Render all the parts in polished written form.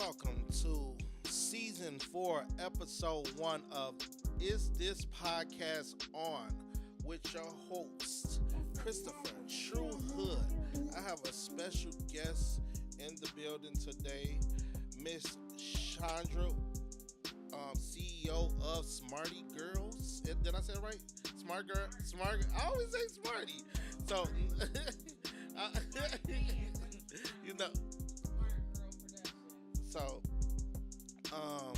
welcome to season 4, episode 1 of Is This Podcast On with your host, Christopher True Hood. I have a special guest in the building today, Miss Chandra, CEO of Smarty Girls. Did I say it right? Smart Girl, Smart. I always say Smarty. So, you know, so um,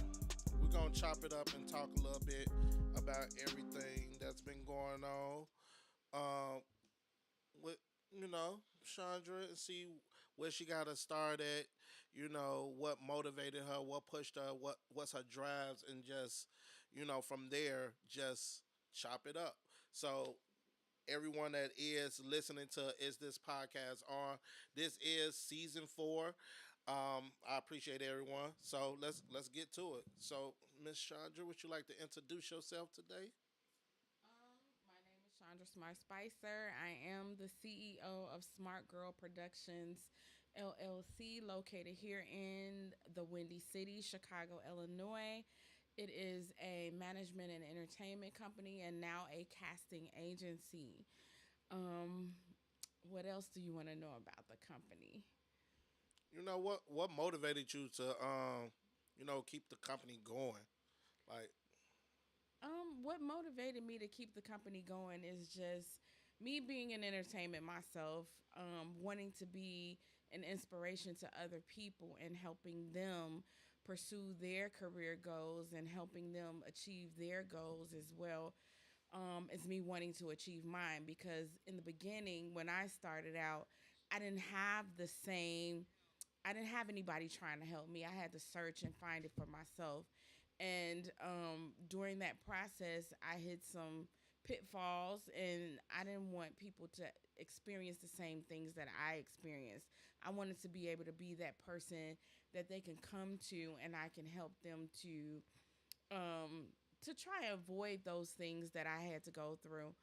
we're gonna chop it up and talk a little bit about everything that's been going on. Um, with Chandra, and see where she got to start at. What motivated her, what pushed her, what's her drives, and just from there, just chop it up. So everyone that is listening to Is This Podcast On, this is season 4. I appreciate everyone. So let's get to it. So Miss Chandra, would you like to introduce yourself today? My name is Chandra Smart Spicer. I am the CEO of Smart Girl Productions LLC, located here in the Windy City, Chicago, Illinois. It is a management and entertainment company and now a casting agency. Um, what else do you want to know about the company? What motivated you to keep the company going? Like, What motivated me to keep the company going is just me being in entertainment myself, wanting to be an inspiration to other people and helping them pursue their career goals and helping them achieve their goals as well. As me wanting to achieve mine because in the beginning, when I started out, I didn't have the same I didn't have anybody trying to help me. I had to search and find it for myself. And during that process, I hit some pitfalls, and I didn't want people to experience the same things that I experienced. I wanted to be able to be that person that they can come to, and I can help them to try and avoid those things that I had to go through.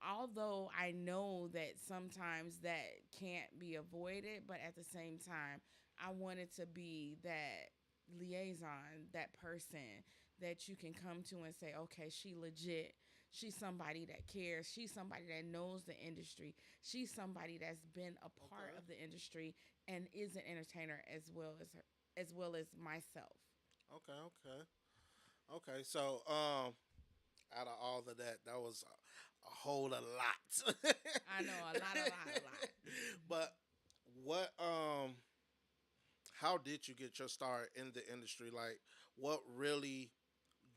Although I know that sometimes that can't be avoided, but at the same time, I wanted to be that liaison, that person that you can come to and say, okay, she legit. She's somebody that cares. She's somebody that knows the industry. She's somebody that's been a part okay, of the industry and is an entertainer as well as myself. okay. So out of all of that, that was a whole a lot. I know a lot. But what how did you get your start in the industry? Like, what really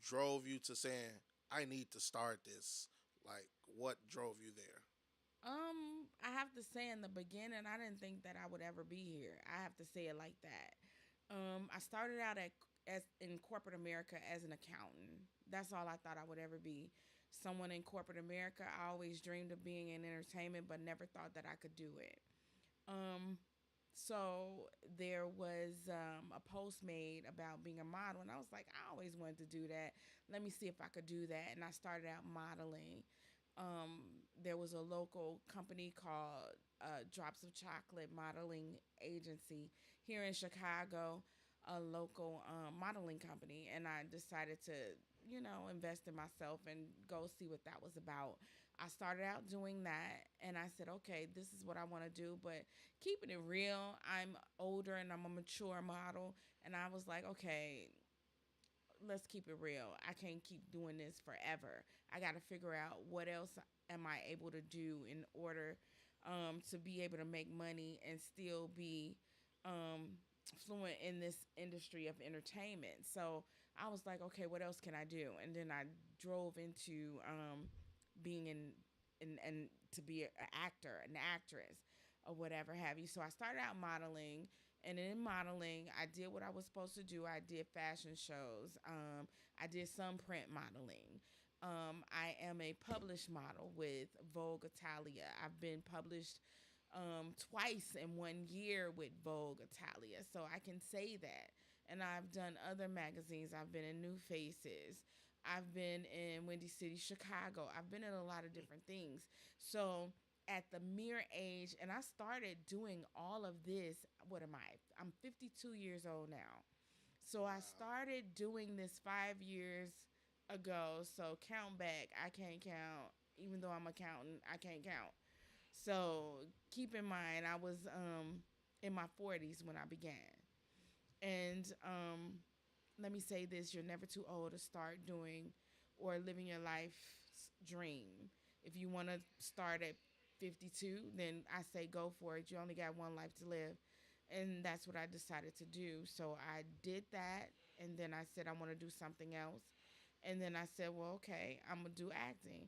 drove you to saying, I need to start this? Like, what drove you there? I have to say in the beginning, I didn't think that I would ever be here. I have to say it like that. I started out as in corporate America as an accountant. That's all I thought I would ever be. Someone in corporate America. I always dreamed of being in entertainment, but never thought that I could do it. So there was a post made about being a model, and I was like, I always wanted to do that. Let me see if I could do that, and I started out modeling. There was a local company called Drops of Chocolate Modeling Agency here in Chicago, a local modeling company, and I decided to, invest in myself and go see what that was about. I started out doing that, and I said, okay, this is what I want to do, but keeping it real, I'm older and I'm a mature model, and I was like, okay, let's keep it real. I can't keep doing this forever. I got to figure out what else am I able to do in order to be able to make money and still be fluent in this industry of entertainment. So I was like, okay, what else can I do? And then I drove into being and to be an actor, an actress, or whatever have you. So I started out modeling, and in modeling, I did what I was supposed to do. I did fashion shows. I did some print modeling. I am a published model with Vogue Italia. I've been published twice in 1 year with Vogue Italia, so I can say that. And I've done other magazines. I've been in New Faces. I've been in Windy City, Chicago. I've been in a lot of different things. So at the mere age, and I started doing all of this. What am I? I'm 52 years old now. So I Wow. started doing this 5 years ago. So count back, I can't count. Even though I'm accountant, I can't count. So keep in mind, I was in my 40s when I began. And let me say this: you're never too old to start doing or living your life's dream. If you want to start at 52, then I say go for it. You only got one life to live. And that's what I decided to do. So I did that. And then I said, I want to do something else. And then I said, well, okay, I'm going to do acting.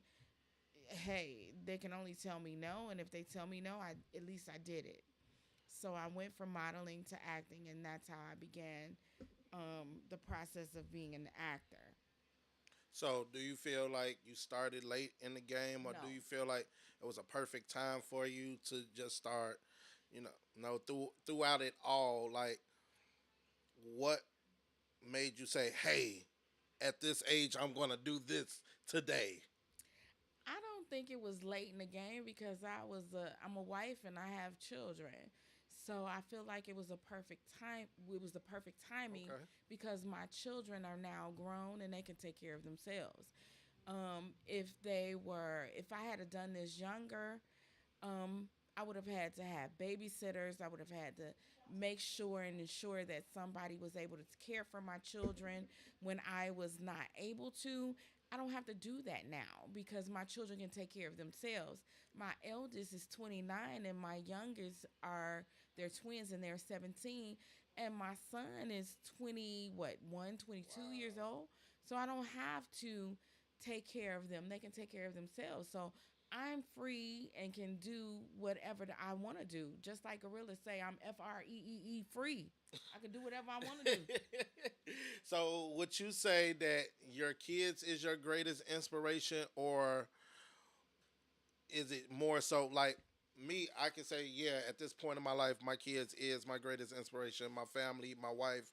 Hey, they can only tell me no. And if they tell me no, at least I did it. So I went from modeling to acting. And that's how I began the process of being an actor. So, do you feel like you started late in the game, or do No, you feel like it was a perfect time for you to just start? Throughout it all, like what made you say, "Hey, at this age, I'm gonna do this today"? I don't think it was late in the game because I'm a wife and I have children. So I feel like it was a perfect time. It was the perfect timing Okay. because my children are now grown and they can take care of themselves. If I had done this younger, I would have had to have babysitters. I would have had to make sure and ensure that somebody was able to care for my children when I was not able to. I don't have to do that now because my children can take care of themselves. My eldest is 29 and my youngest are they're twins and they're 17 and my son is 20 what 22 years Wow. old. So I don't have to take care of them. They can take care of themselves. So I'm free and can do whatever that I want to do. Just like gorillas say, I'm free free. I can do whatever I want to do. So, would you say that your kids is your greatest inspiration, or is it more so like me? I can say, yeah, at this point in my life, my kids is my greatest inspiration. My family, my wife,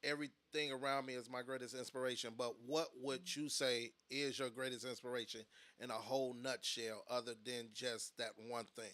everything around me is my greatest inspiration. But what would you say is your greatest inspiration in a whole nutshell, other than just that one thing?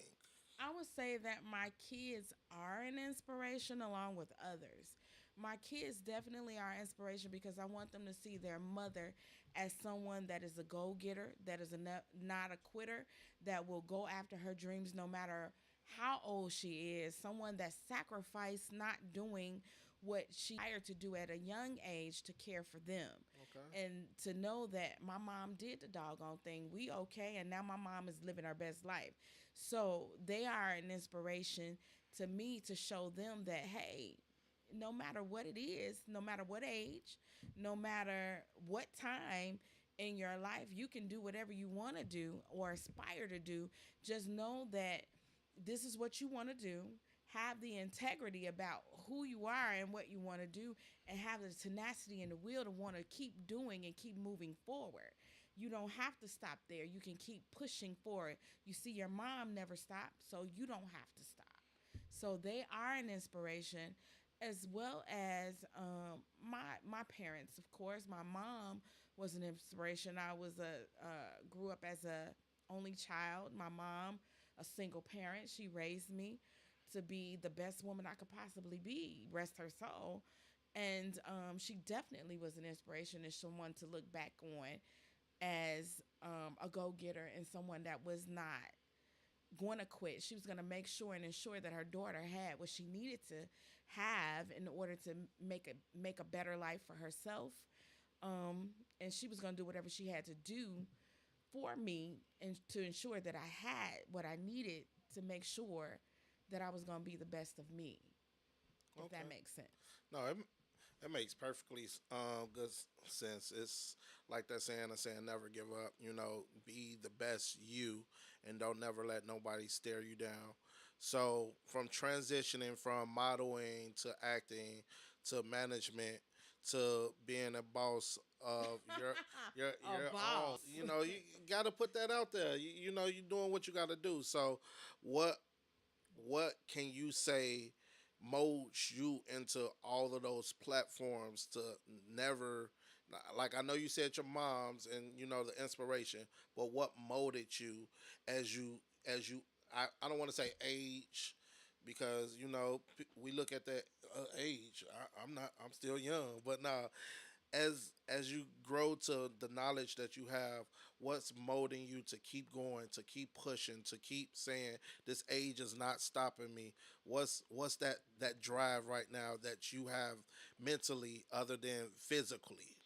I would say that my kids are an inspiration along with others. My kids definitely are inspiration because I want them to see their mother as someone that is a go getter, that is not a quitter, that will go after her dreams no matter how old she is, someone that sacrificed not doing what she desired to do at a young age to care for them. Okay. And to know that my mom did the doggone thing, we okay, and now my mom is living her best life. So they are an inspiration to me to show them that, hey, no matter what it is, no matter what age, no matter what time in your life, you can do whatever you want to do or aspire to do. Just know that this is what you want to do. Have the integrity about who you are and what you want to do, and have the tenacity and the will to want to keep doing and keep moving forward. You don't have to stop there. You can keep pushing forward. You see, your mom never stopped, so you don't have to stop. So they are an inspiration, as well as my parents. Of course, my mom was an inspiration. I was a grew up as a only child. My mom, a single parent, she raised me to be the best woman I could possibly be. Rest her soul. And she definitely was an inspiration and someone to look back on as a go getter and someone that was not going to quit. She was going to make sure and ensure that her daughter had what she needed to have in order to make a better life for herself. And she was going to do whatever she had to do for me and to ensure that I had what I needed to make sure that I was going to be the best of me, if that Okay. makes sense. No, it makes perfectly good sense. It's like that saying, the saying, never give up. Be the best you, and don't never let nobody stare you down. So, from transitioning from modeling to acting to management to being a boss of A your own, boss. you got to put that out there. You're doing what you got to do. So, what what can you say molds you into all of those platforms to never, like, I know you said your mom's and the inspiration, but what molded you as you I don't want to say age because we look at that age. I'm not. I'm still young, but nah. As you grow to the knowledge that you have, what's molding you to keep going, to keep pushing, to keep saying this age is not stopping me? What's that drive right now that you have mentally, other than physically?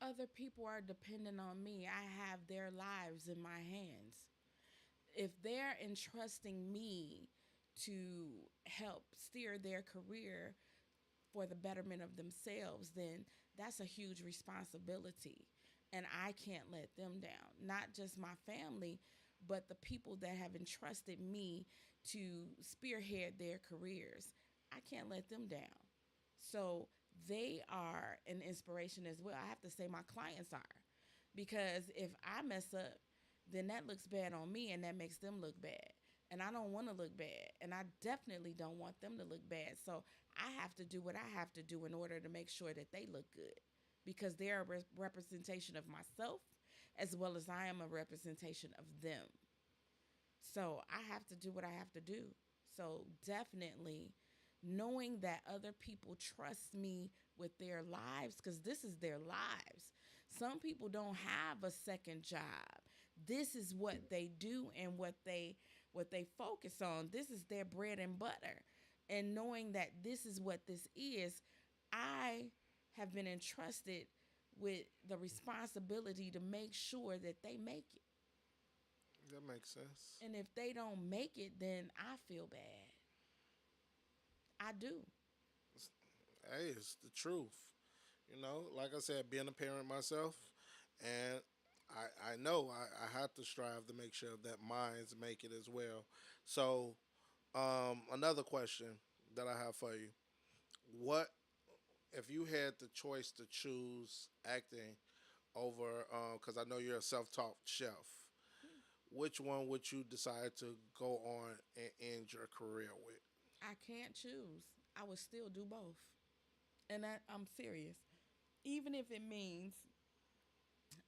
Other people are dependent on me. I have their lives in my hands. If they're entrusting me to help steer their career for the betterment of themselves, then that's a huge responsibility. And I can't let them down. Not just my family, but the people that have entrusted me to spearhead their careers. I can't let them down. So they are an inspiration as well. I have to say my clients are. Because if I mess up, then that looks bad on me and that makes them look bad. And I don't want to look bad. And I definitely don't want them to look bad. So I have to do what I have to do in order to make sure that they look good. Because they're a representation of myself as well as I am a representation of them. So I have to do what I have to do. So definitely knowing that other people trust me with their lives because this is their lives. Some people don't have a second job. This is what they do and what they focus on. This is their bread and butter. And knowing that this is what this is, I have been entrusted with the responsibility to make sure that they make it. That makes sense. And if they don't make it, then I feel bad. I do. Hey, it's the truth. Like I said, being a parent myself, and I know I have to strive to make sure that mines make it as well. So, another question that I have for you: What if you had the choice to choose acting over? Because I know you're a self-taught chef. Which one would you decide to go on and end your career with? I can't choose. I would still do both. And I'm serious. Even if it means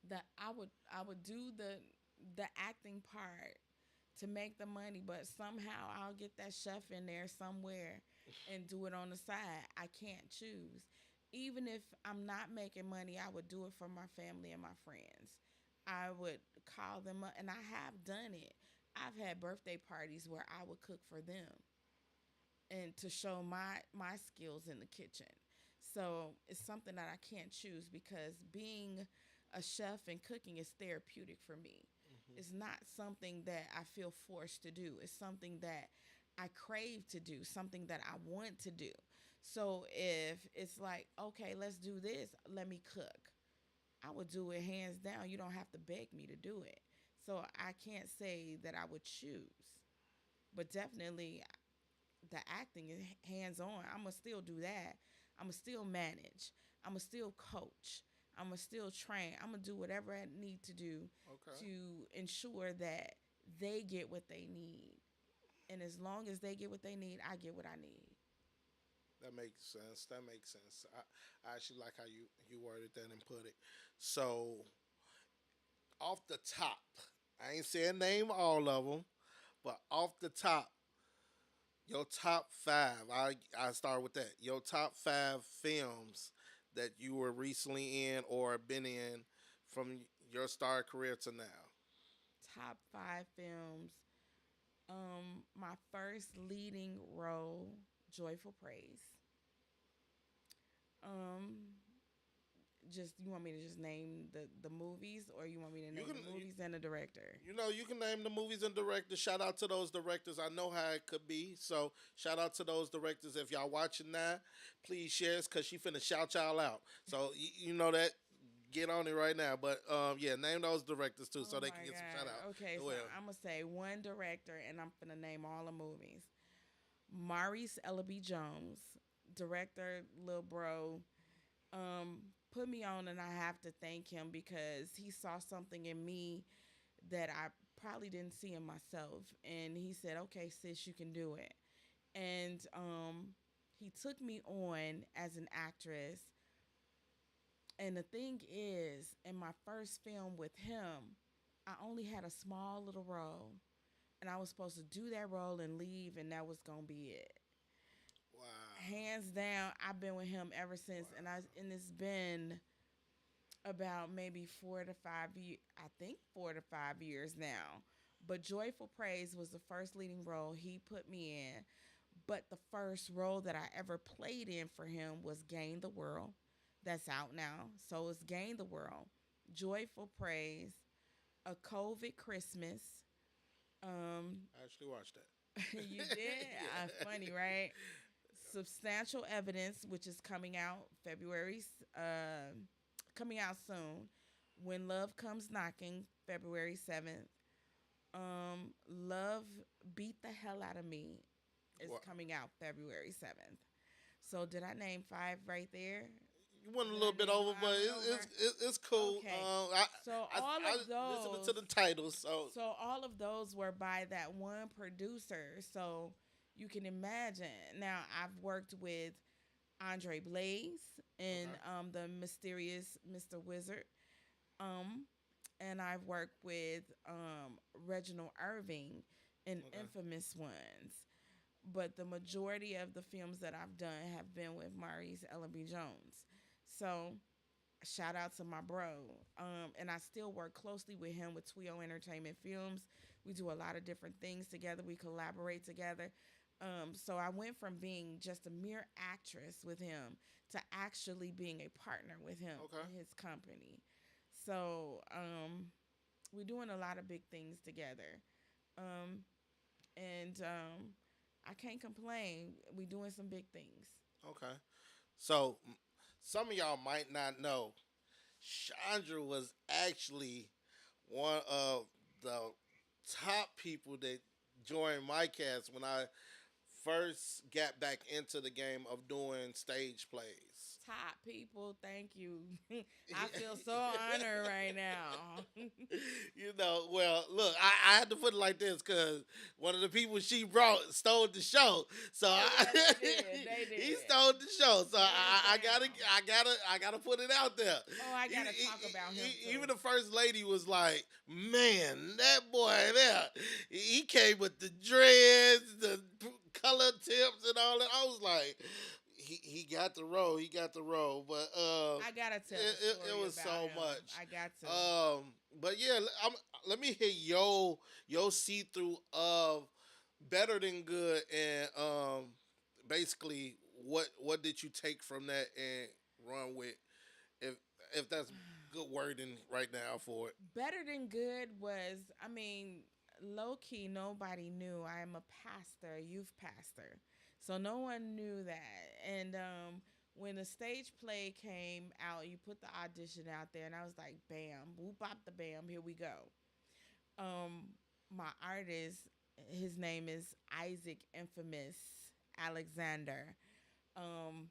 that I would do the acting part to make the money, but somehow I'll get that chef in there somewhere and do it on the side. I can't choose. Even if I'm not making money, I would do it for my family and my friends. I would call them up, and I have done it. I've had birthday parties where I would cook for them and to show my skills in the kitchen. So it's something that I can't choose because being a chef and cooking is therapeutic for me. Hmm. It's not something that I feel forced to do. It's something that I crave to do, something that I want to do. So if it's like, okay, let's do this, let me cook. I would do it hands down. You don't have to beg me to do it. So I can't say that I would choose. But definitely the acting is hands on. I'm gonna still do that. I'm gonna still manage. I'm gonna still coach. I'm gonna still train. I'm gonna do whatever I need to do Okay, to ensure that they get what they need. And as long as they get what they need, I get what I need. that makes sense. That makes sense. I actually like how you worded that and put it. So, off the top, I ain't saying name all of them, but off the top, your top five. I start with that. Your top five films that you were recently in or been in from your star career to now. Top five films. My first leading role, Joyful Praise. Um, just you want me to just name the movies, or you want me to You name can, the movies and the director? you can name the movies and directors. Shout out to those directors. I know how it could be. So shout out to those directors. If y'all watching now, please share us because she finna shout y'all out. So you know that. Get on it right now. But yeah, name those directors too, so Oh they can my get some shout god. out. Okay, so Well, I'm gonna say one director, and I'm gonna name all the movies. Maurice Ellaby Jones, director, Lil Bro, put me on, and I have to thank him because he saw something in me that I probably didn't see in myself, and he said, "Okay, sis, you can do it." And he took me on as an actress. And the thing is, in my first film with him, I only had a small little role, and and I was supposed to do that role and leave, and that was gonna be it. Wow. Hands down, I've been with him ever since, and it's been about maybe 4 to 5 years. I think 4 to 5 years now. But Joyful Praise was the first leading role he put me in. But the first role that I ever played in for him was Gain the World. That's out now. So it's Gain the World, Joyful Praise, A COVID Christmas. Um, I actually watched that. you did? Funny, right? Substantial Evidence, which is coming out coming out soon. When Love Comes Knocking, February 7th. Love Beat the Hell Out of Me is Well, coming out February 7th. So did I name five right there? you went a Did little I bit name over, but five and over? it's cool. Okay. So all I of listened those to the titles, so so all of those were by that one producer. So you can imagine. Now I've worked with Andre Blaze in okay, the Mysterious Mr. Wizard. Um, and I've worked with Reginald Irving in okay, Infamous Ones. But the majority of the films that I've done have been with Maurice Ellaby Jones. So shout out to my bro. And I still work closely with him with Twio Entertainment Films. We do a lot of different things together. We collaborate together. So I went from being just a mere actress with him to actually being a partner with him okay. in his company. So we're doing a lot of big things together. Um, and I can't complain. We're doing some big things. Okay. So some of y'all might not know, Chandra was actually one of the top people that joined my cast when I first got back into the game of doing stage plays. Top people, thank you. I feel so honored right now. Well, look, I had to put it like this because one of the people she brought stole the show, so Oh I, yeah, they did. They did. he stole the show. So I Hands gotta, down. I gotta put it out there. Oh, I gotta talk about him Even too. the first lady was like, "Man, that boy there, he came with the dreads, the color tips, and all that." I was like, he got the role. He got the role, but I gotta tell it, the story it was about so him. much. I got to. But yeah, let me hear your see through of better than good, and basically what did you take from that and run with, if that's good wording right now for it. Better than good was, I mean, low key, nobody knew I am a pastor, a youth pastor. So no one knew that. And when the stage play came out, you put the audition out there, and I was like, bam, whoop bop the bam, here we go. My artist, his name is Isaac Infamous Alexander. Um,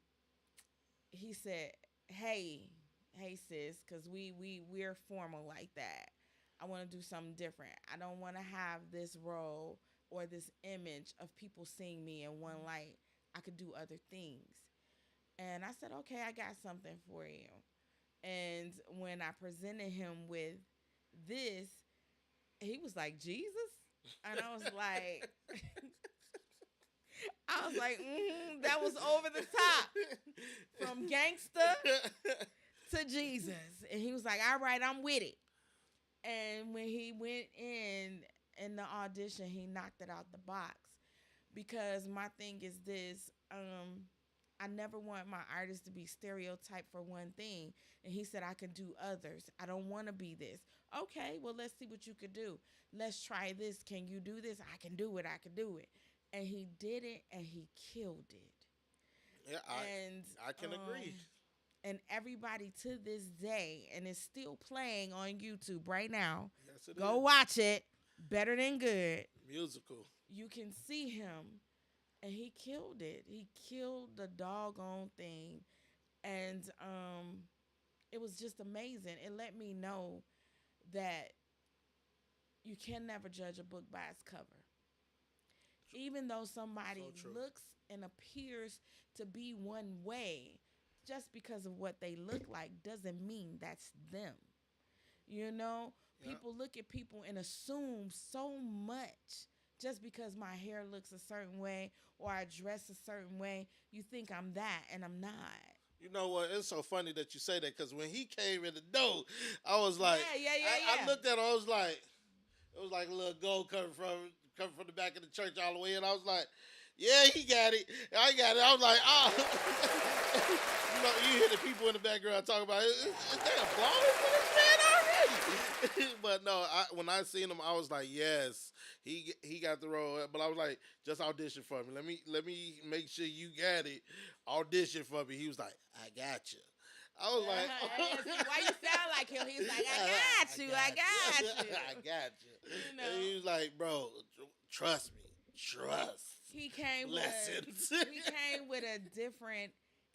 he said, hey sis, because we're formal like that. I want to do something different. I don't want to have this role or this image of people seeing me in one light. I could do other things. And I said, okay, I got something for you. And when I presented him with this, he was like, Jesus? And I was like, that was over the top from gangster to Jesus. And he was like, all right, I'm with it. And when he went in the audition, he knocked it out the box. Because my thing is this, I never want my artist to be stereotyped for one thing. And he said, I can do others. I don't want to be this. Okay, well, let's see what you could do. Let's try this. Can you do this? I can do it. I can do it. And he did it, and he killed it. Yeah, And I can agree. and everybody to this day, and it's still playing on YouTube right now. Yes, it Go is. watch it. Better than good. Musical. You can see him, and he killed it. He killed the doggone thing, and it was just amazing. It let me know that you can never judge a book by its cover. Even though somebody So true. looks and appears to be one way, just because of what they look like doesn't mean that's them. You know, Yeah. people look at people and assume so much just because my hair looks a certain way or I dress a certain way, you think I'm that and I'm not. You know what? It's so funny that you say that because when he came in the door, I was like, Yeah, yeah, yeah, I yeah. looked at him. I was like, it was like a little gold coming from the back of the church all the way, and I was like, yeah, he got it. I got it. I was like, oh. You know, you hear the people in the background talking about, is they applauding for this man already? But no, when I seen him, I was like, yes, he got the role. But I was like, just audition for me. Let me make sure you got it. Audition for me. He was like, I got you. I was Yeah, see, like, why you sound like him? He's like, I got you, I got you. I got you. You And he know, was like, bro, trust me. Trust. he came with Lessons. he came with a different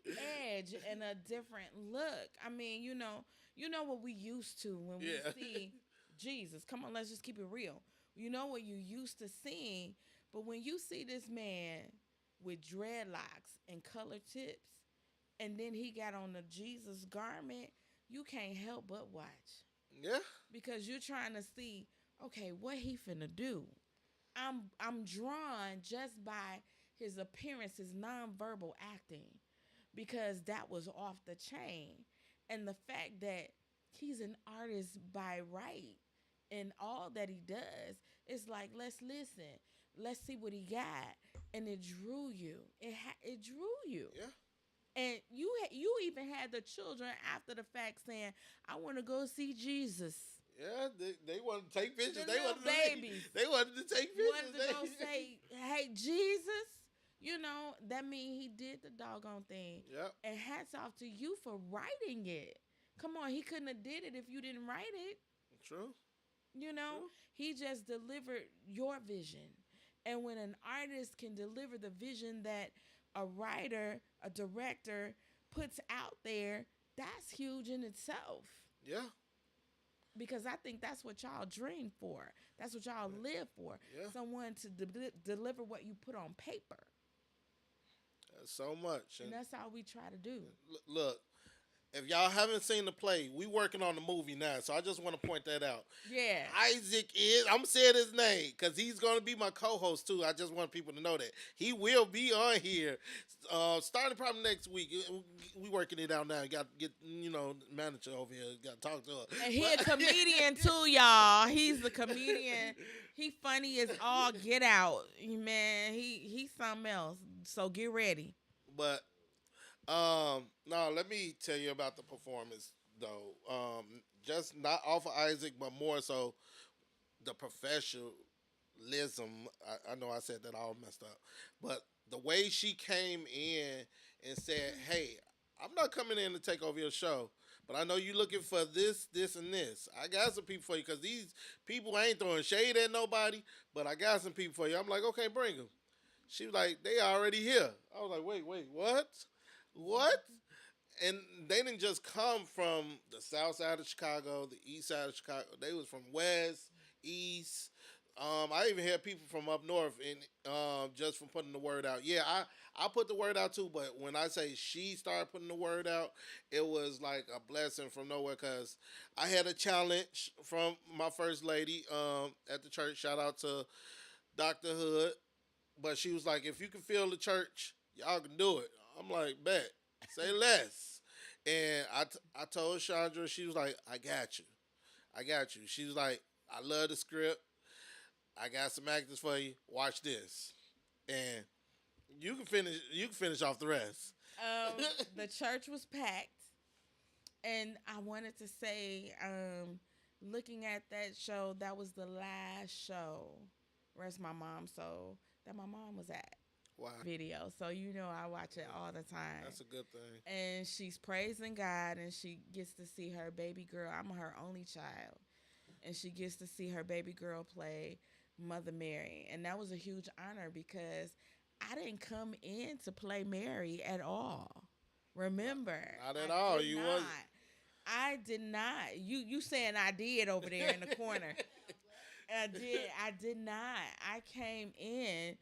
edge and a different look. I mean, you know what we used to when we Yeah. see Jesus. Come on, let's just keep it real. You know what you used to seeing, but when you see this man with dreadlocks and colored tips, and then he got on the Jesus garment, you can't help but watch Yeah. because you're trying to see, okay, what he finna do. I'm drawn just by his appearance, his nonverbal acting, because that was off the chain. And the fact that he's an artist by right in all that he does, it's like, let's listen, let's see what he got. And it drew you. It drew you. Yeah. And you even had the children after the fact saying, "I want to go see Jesus." Yeah, they wanted to take pictures. The They little wanted babies they wanted to take wanted pictures. to go say, "Hey, Jesus." You know, that means he did the doggone thing. Yep. And hats off to you for writing it. Come on, he couldn't have did it if you didn't write it. True. You know, True. he just delivered your vision. And when an artist can deliver the vision that a writer, a director puts out there, that's huge in itself. Yeah. Because I think that's what y'all dream for. That's what y'all live for. Yeah. Someone to deliver what you put on paper. So much. And that's all we try to do. Look, if y'all haven't seen the play, we working on the movie now. So I just want to point that out. Yeah. Isaac is, I'm saying his name because he's going to be my co-host too. I just want people to know that. He will be on here starting probably next week. We working it out now. Got to get, manager over here. Got to talk to her. And he a comedian too, y'all. He's the comedian. He funny as all get out. Man, he's something else. So get ready. But no, let me tell you about the performance though. Just not off of Isaac, but more so the professionalism. I know I said that all messed up, but the way she came in and said, "Hey, I'm not coming in to take over your show, but I know you looking for this, this, and this. I got some people for you because these people ain't throwing shade at nobody, but I got some people for you." I'm like, "Okay, bring them." She was like, "They already here." I was like, wait, what? What? And they didn't just come from the south side of Chicago, the east side of Chicago. They was from west, east. I even had people from up north, and just from putting the word out. Yeah, I put the word out too, but when I say she started putting the word out, it was like a blessing from nowhere. Cause I had a challenge from my first lady at the church. Shout out to Dr. Hood, but she was like, "If you can feel the church, y'all can do it." I'm like, "Bet, say less." And I told Chandra, she was like, "I got you. I got you." She was like, "I love the script. I got some actors for you. Watch this." And you can finish off the rest. The church was packed. And I wanted to say, looking at that show, that was the last show. Rest my mom, so that my mom was at Wow. video. So I watch it all the time. That's a good thing. And she's praising God and she gets to see her baby girl. I'm her only child. And she gets to see her baby girl play Mother Mary. And that was a huge honor because I didn't come in to play Mary at all. Remember. Not at I all. did You not. wasn't. I did not. You saying I did over there in the corner. I did not. I came in,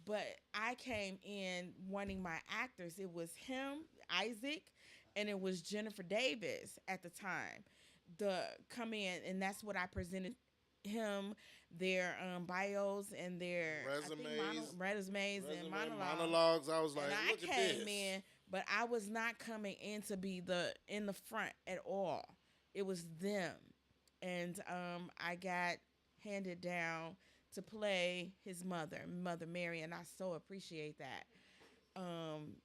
but I came in wanting my actors. It was him, Isaac, and it was Jennifer Davis at the time. The come in, and that's what I presented him their bios and their I think Resumes, resumes and resume monologues. monologues. I was like, And I look at came this. in, but I was not coming in to be the in the front at all. It was them, and I got handed down to play his mother, Mother Mary, and I so appreciate that.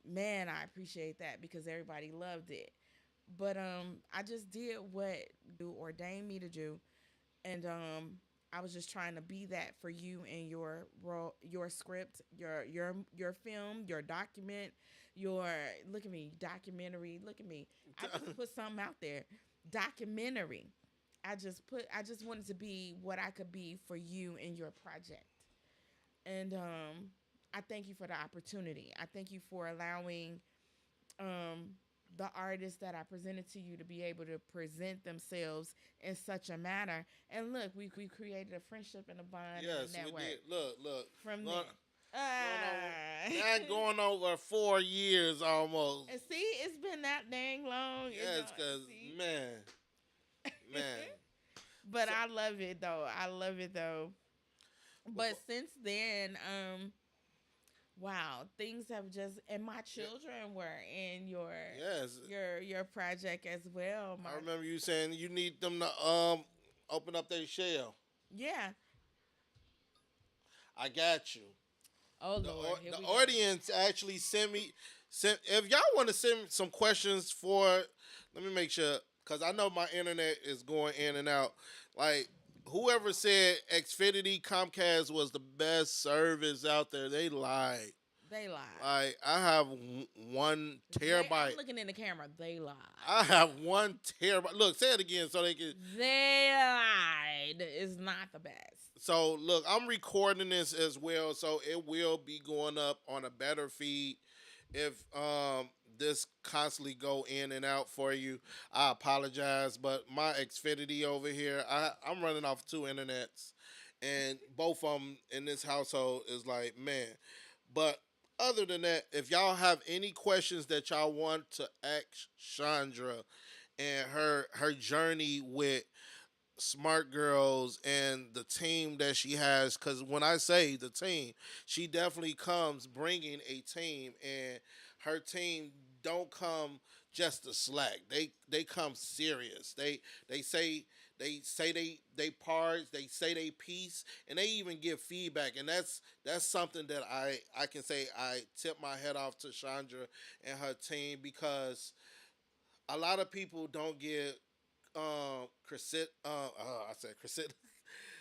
Man, I appreciate that because everybody loved it. But I just did what ordained me to do, and I was just trying to be that for you and your role, your script, your film, your document, your look at me documentary. Look at me. I just put something out there. Documentary. I just wanted to be what I could be for you and your project. And I thank you for the opportunity. I thank you for allowing um, the artists that I presented to you to be able to present themselves in such a manner. And look, we created a friendship and a bond and a Yes, we network did. Look, look. from Going, there. going over, Ah. not going over 4 years almost. And see, it's been that dang long. Yes, cause See. man, man. But So, I love it though. I love it though. But before, since then, wow, things have just and my yeah, children were in your yes. your project as well. My I remember you saying you need them to open up their shell. yeah. I got you. Oh The Lord, here the we go. audience actually send me send if y'all want to send some questions for. Let me make sure because I know my internet is going in and out. Like whoever said Xfinity Comcast was the best service out there, they lied. They lied. Like I have 1 terabyte. I'm looking in the camera. They lied. I have 1 terabyte. Look, say it again so they can. They lied. It's not the best. So look, I'm recording this as well, so it will be going up on a better feed. If this constantly go in and out for you, I apologize. But my Xfinity over here, I'm running off two internets, and both of them in this household is like man. But other than that, if y'all have any questions that y'all want to ask Chandra and her journey with Smart Girls and the team that she has, because when I say the team, she definitely comes bringing a team, and her team don't come just to slack. They come serious. They say they parts. They say they piece, and they even give feedback. And that's something that I can say I tip my head off to Chandra and her team because a lot of people don't give I said crisit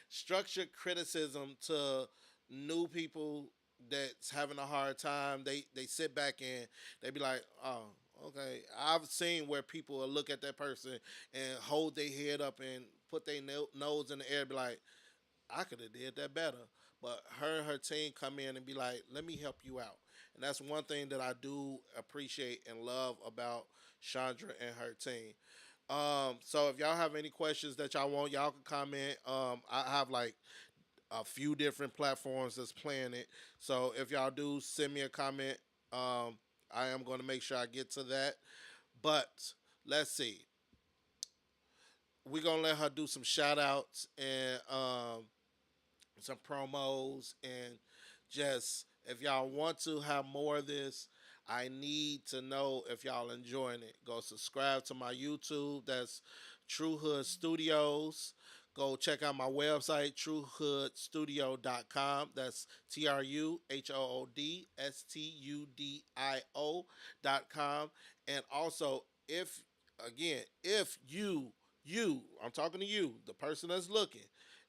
structured criticism to new people that's having a hard time. They sit back and they be like, oh, okay. I've seen where people will look at that person and hold their head up and put their nose in the air, and be like, I could have did that better. But her and her team come in and be like, let me help you out. And that's one thing that I do appreciate and love about Chandra and her team. So if y'all have any questions that y'all want, y'all can comment. I have like a few different platforms that's playing it. So if y'all do send me a comment, I am going to make sure I get to that. But let's see. We're going to let her do some shout outs and some promos and just if y'all want to have more of this, I need to know if y'all enjoying it. Go subscribe to my YouTube. That's True Hood Studios. Go check out my website, truehoodstudio.com. That's TrueHoodStudio.com. And also, if I'm talking to you, the person that's looking,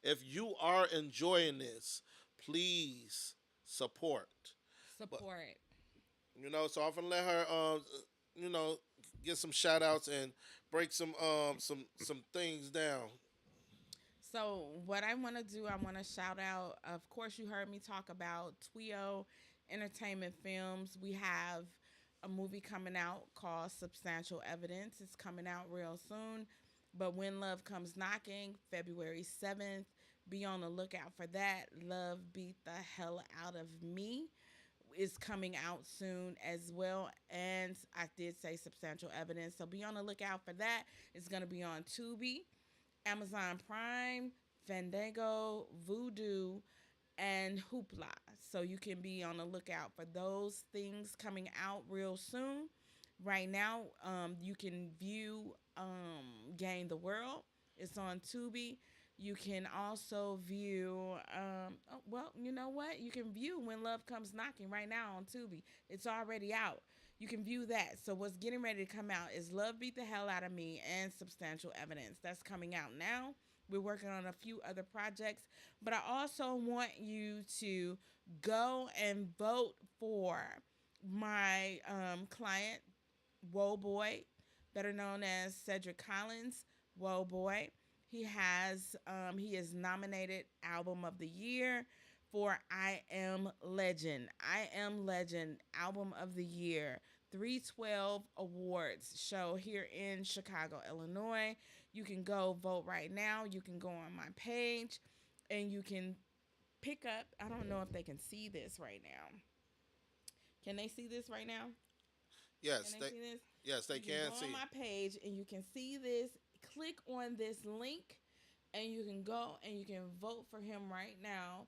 if you are enjoying this, please support. But Support. so I'm gonna let her you know, get some shout outs and break some things down. So what I want to do, I want to shout out. Of course, you heard me talk about Twio Entertainment Films. We have a movie coming out called Substantial Evidence. It's coming out real soon. But When Love Comes Knocking, February 7th. Be on the lookout for that. Love Beat the Hell Out of Me is coming out soon as well. And I did say Substantial Evidence. So be on the lookout for that. It's going to be on Tubi, Amazon Prime, Fandango, Voodoo, and Hoopla. So you can be on the lookout for those things coming out real soon. Right now, you can view Gain the World. It's on Tubi. You can also view, oh, well, you know what? You can view When Love Comes Knocking right now on Tubi. It's already out. You can view that. So what's getting ready to come out is Love Beat the Hell Out of Me and Substantial Evidence. That's coming out now. We're working on a few other projects, but I also want you to go and vote for my client, Whoa Boy, better known as Cedric Collins. Whoa Boy. He is nominated Album of the Year for I Am Legend. I Am Legend Album of the Year. 312 Awards show here in Chicago, Illinois. You can go vote right now. You can go on my page and you can pick up. I don't know if they can see this right now. Can they see this right now? Can Yes, they they see this? yes they You can can go see. on my page and you can see this. Click on this link and you can go and you can vote for him right now.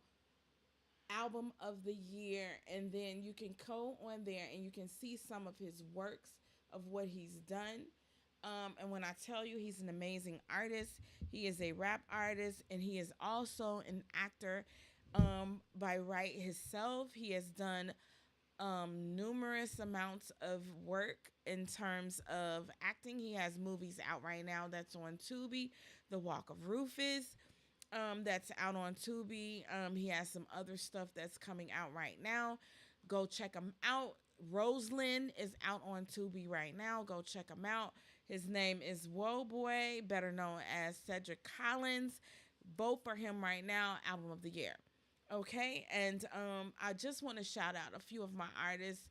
Album of the year, and then you can go on there and you can see some of his works of what he's done. And when I tell you he's an amazing artist, he is a rap artist and he is also an actor by right himself. He has done numerous amounts of work in terms of acting. He has movies out right now that's on Tubi, The Walk of Rufus. That's out on Tubi. He has some other stuff that's coming out right now. Go check him out. Roseland is out on Tubi right now. Go check him out. His name is Whoa Boy, better known as Cedric Collins. Vote for him right now, Album of the Year. Okay, and I just want to shout out a few of my artists.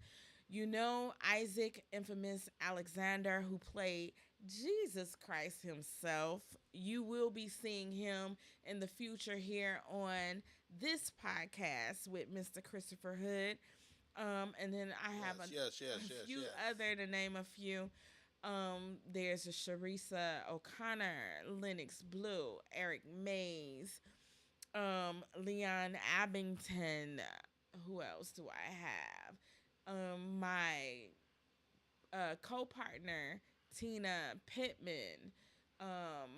You know, Isaac Infamous Alexander, who played Jesus Christ himself. You will be seeing him in the future here on this podcast with Mr. Christopher Hood. And then I have a few yes. other, to name a few. There's a Sharisa O'Connor, Lennox Blue, Eric Mays, Leon Abington. Who else do I have? My co-partner Tina Pittman,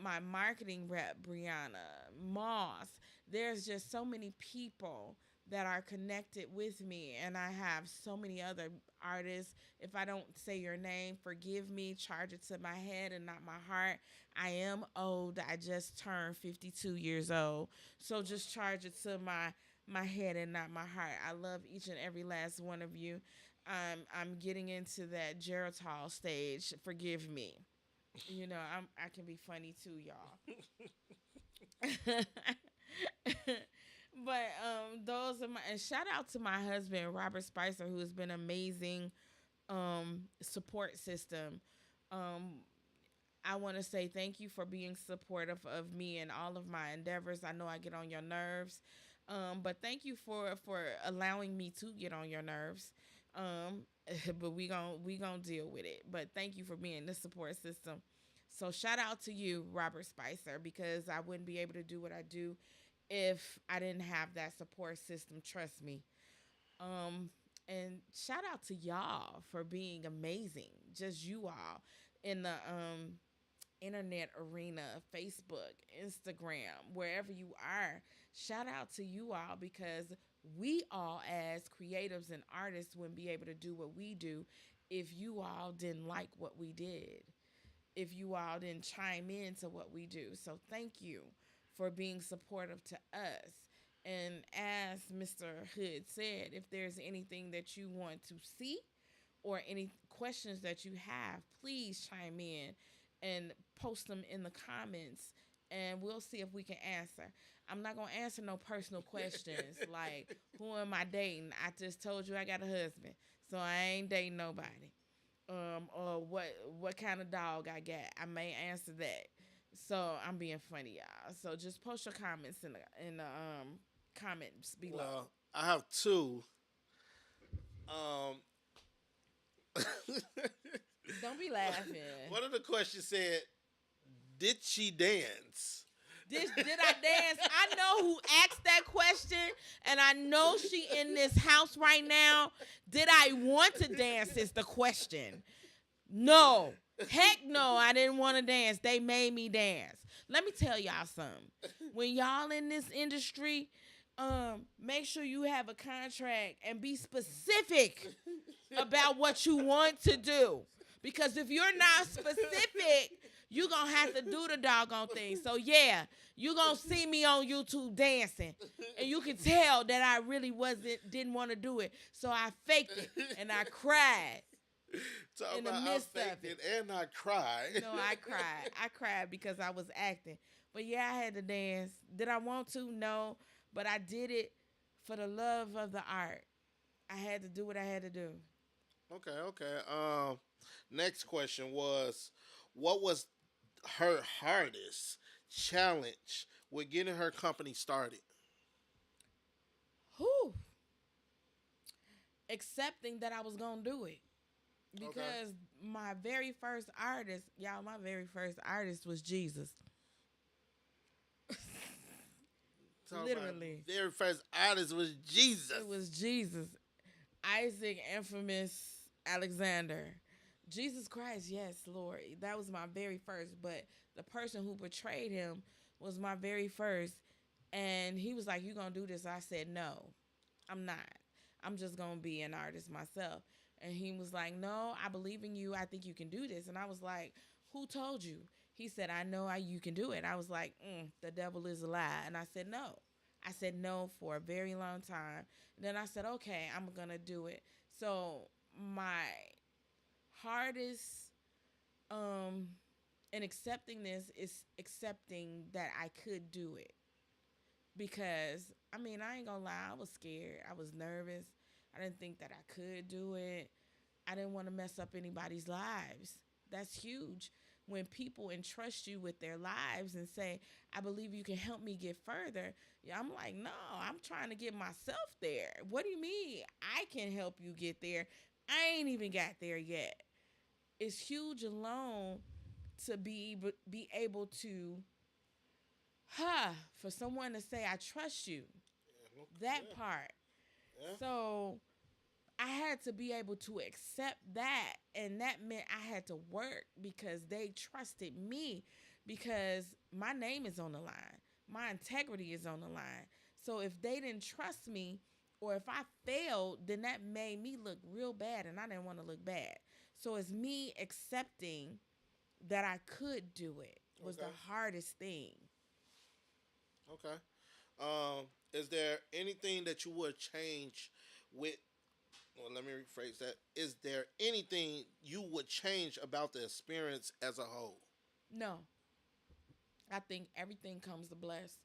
my marketing rep Brianna Moss. There's just so many people that are connected with me, and I have so many other artists. If I don't say your name, forgive me. Charge it to my head and not my heart. I am old. I just turned 52 years old, so just charge it to my head and not my heart. I love each and every last one of you. I'm getting into that Geritol stage. Forgive me. You know, I can be funny too, y'all. But those are my, and shout out to my husband Robert Spicer, who has been amazing support system. Um, I want to say thank you for being supportive of me and all of my endeavors. I know I get on your nerves, but thank you for allowing me to get on your nerves. Um, but we gonna deal with it. But thank you for being the support system. So shout out to you, Robert Spicer, because I wouldn't be able to do what I do if I didn't have that support system. Trust me. Um, and shout out to y'all for being amazing. Just you all in the internet arena, Facebook, Instagram, wherever you are. Shout out to you all because we all, as creatives and artists, wouldn't be able to do what we do if you all didn't like what we did, if you all didn't chime in to what we do. So thank you for being supportive to us. And as Mr. Hood said, if there's anything that you want to see or any questions that you have, please chime in and post them in the comments and we'll see if we can answer. I'm not going to answer no personal questions like who am I dating? I just told you I got a husband, so I ain't dating nobody. Or what kind of dog I got. I may answer that. So I'm being funny, y'all. So just post your comments in the comments below. Well, I have two. Um, Don't be laughing. one of the questions said, "Did she dance?" Did I dance? I know who asked that question, and I know she in this house right now. Did I want to dance? Is the question. No. Heck no, I didn't want to dance. They made me dance. Let me tell y'all something. When y'all in this industry, make sure you have a contract and be specific about what you want to do. Because if you're not specific, you're going to have to do the doggone thing. So, yeah, you're going to see me on YouTube dancing. And you can tell that I really didn't want to do it. So I faked it and I cried. Talking In the about midst I of faked it. and I cried. No, I cried. I cried because I was acting. But yeah, I had to dance. Did I want to? No. But I did it for the love of the art. I had to do what I had to do. Okay, okay. Next question was, what was her hardest challenge with getting her company started? Whew. Accepting that I was going to do it. Okay. Because my very first artist, y'all, my very first artist was Jesus. Talking about Literally. very first artist was Jesus. It was Jesus. Isaac Infamous Alexander. Jesus Christ, yes, Lord. That was my very first. But the person who betrayed him was my very first. And he was like, "You gonna do this?" I said, "No, I'm not. I'm just gonna be an artist myself." And he was like, "No, I believe in you. I think you can do this." And I was like, "Who told you?" He said, "I know you can do it." I was like, "The devil is a lie." And I said, "No." I said no for a very long time. And then I said, "Okay, I'm gonna do it." So my hardest in accepting this is accepting that I could do it. Because I mean, I ain't gonna lie, I was scared. I was nervous. I didn't think that I could do it. I didn't want to mess up anybody's lives. That's huge. When people entrust you with their lives and say, "I believe you can help me get further," yeah, I'm like, "No, I'm trying to get myself there." What do you mean I can help you get there? I ain't even got there yet. It's huge alone to be able to, for someone to say, "I trust you." That Yeah, part. yeah. So I had to be able to accept that. And that meant I had to work because they trusted me because my name is on the line. My integrity is on the line. So if they didn't trust me or if I failed, then that made me look real bad and I didn't want to look bad. So it's me accepting that I could do it was the Okay, hardest thing. okay. Is there anything that you would change with? Well, let me rephrase that. Is there anything you would change about the experience as a whole? No, I think everything comes to bless.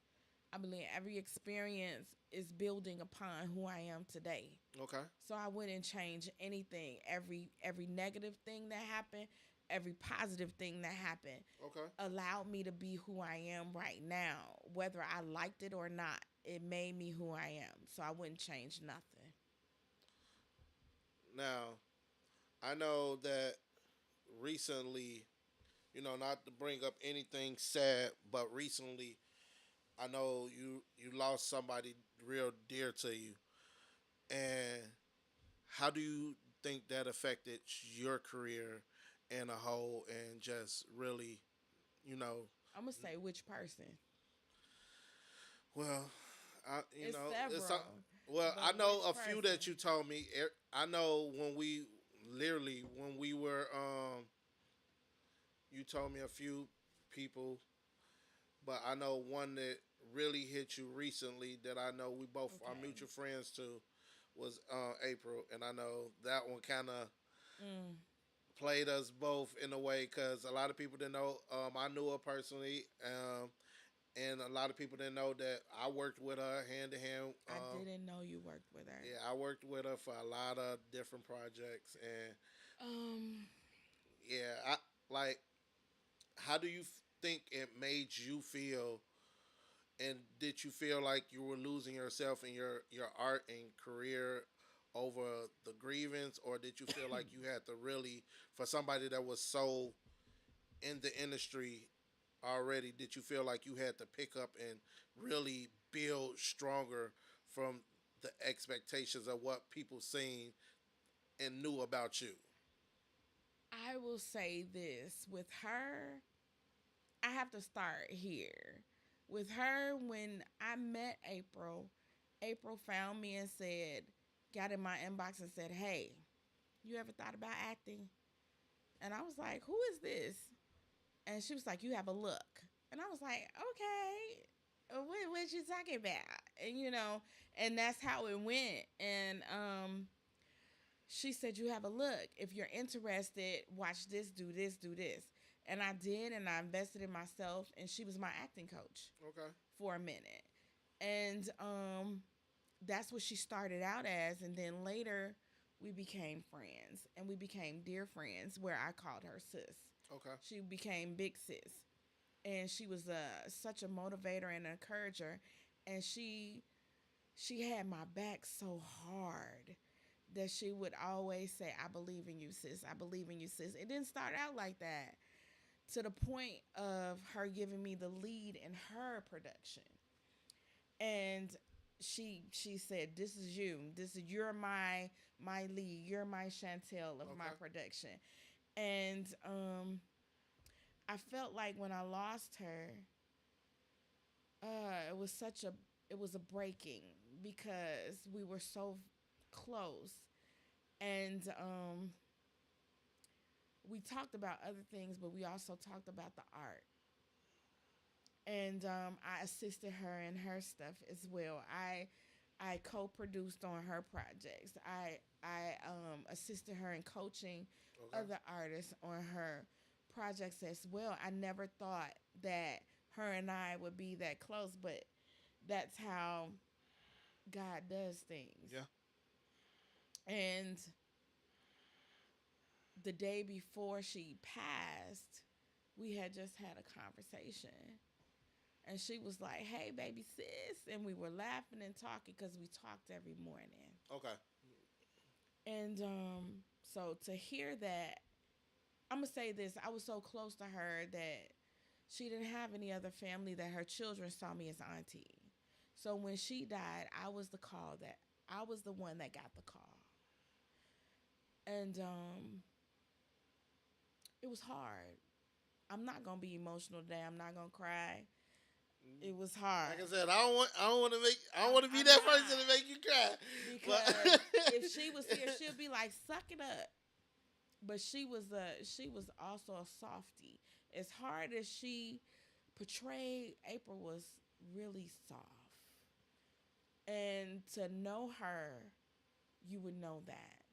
I believe every experience is building upon who I am today. Okay, So I wouldn't change anything. Every negative thing that happened, every positive thing that happened okay. allowed me to be who I am right now. Whether I liked it or not, it made me who I am. So I wouldn't change nothing. Now, I know that recently, not to bring up anything sad, but recently, I know you lost somebody real dear to you, and how do you think that affected your career in a whole, and just really, you know, I'm gonna say which person. well, It's it's several, well, I but know which a few that person? you told me. I know when we literally when we were you told me a few people, but I know one that really hit you recently that I know we both are Okay. mutual friends too was April, and I know that one kind of Mm, played us both in a way because a lot of people didn't know I knew her personally, and a lot of people didn't know that I worked with her hand to hand. I didn't know you worked with her. Yeah, I worked with her for a lot of different projects, and Um, yeah, I like. How do you think it made you feel? And did you feel like you were losing yourself in your art and career over the grievance, or did you feel like you had to really, for somebody that was so in the industry, already did you feel like you had to pick up and really build stronger from the expectations of what people seen and knew about you? I will say this with her, I have to start here. With her, when I met April, April found me and said, got in my inbox and said, "Hey, you ever thought about acting?" And I was like, "Who is this?" And she was like, "You have a look." And I was like, "Okay, what you talking about?" And and that's how it went. And she said, "You have a look. If you're interested, watch this, do this, do this." And I did, and I invested in myself. And she was my acting coach Okay. for a minute. And that's what she started out as. And then later, we became friends, and we became dear friends. Where I called her sis, Okay. she became big sis, and she was such a motivator and encourager. And she had my back so hard that she would always say, "I believe in you, sis. I believe in you, sis." It didn't start out like that, to the point of her giving me the lead in her production. And she said, "This is you. You're my lead. You're my Chantel of my Okay. production." And I felt like when I lost her, it was a breaking, because we were so close. And we talked about other things, but we also talked about the art. And I assisted her in her stuff as well. I co-produced on her projects. I assisted her in coaching Okay. other artists on her projects as well. I never thought that her and I would be that close, but that's how God does things. Yeah. And the day before she passed, we had just had a conversation. And she was like, "Hey, baby sis." And we were laughing and talking because we talked every morning. Okay. And so to hear that, I'm going to say this, I was so close to her that she didn't have any other family, that her children saw me as auntie. So when she died, I was the one that got the call. And it was hard. I'm not going to be emotional today. I'm not going to cry. It was hard. Like I said, I don't want to be I'm that not. person to make you cry. Because if she was here, she'll be like, "Suck it up." But she was also a softie. As hard as she portrayed, April was really soft. And to know her, you would know that.